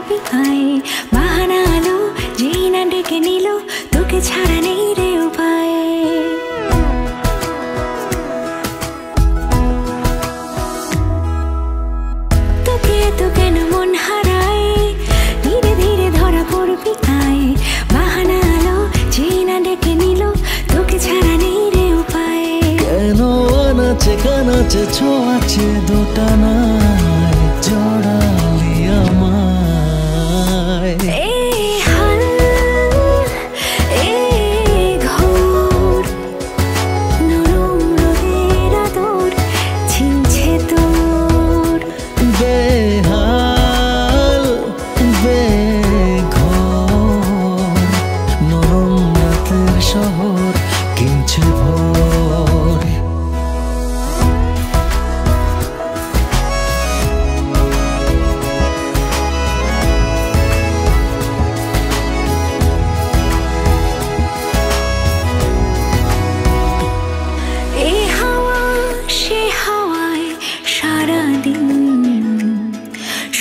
করবি আয় বাহানা আলো যেই না ডেকে নিল তোকে ছাড়া নেই রে উপায় তোকে তো কেন মন হারায় ধীরে ধীরে ধরা পড়বি আয় বাহানা আলো যেই না ডেকে নিল তোকে ছাড়া নেই রে উপায় কেন আনাচে কানাচে ছোঁয়াচে দুটা নাই জড়ালি আমায় বেহাল বেঘর নরম রাতের শহর কিনছে ভোর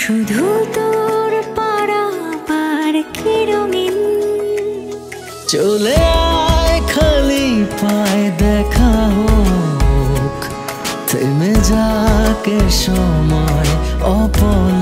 শুধু তোর পারাবার কি রঙিন চলে আয় খালি পায় দেখা হোক থেমে যাকে সময় অপল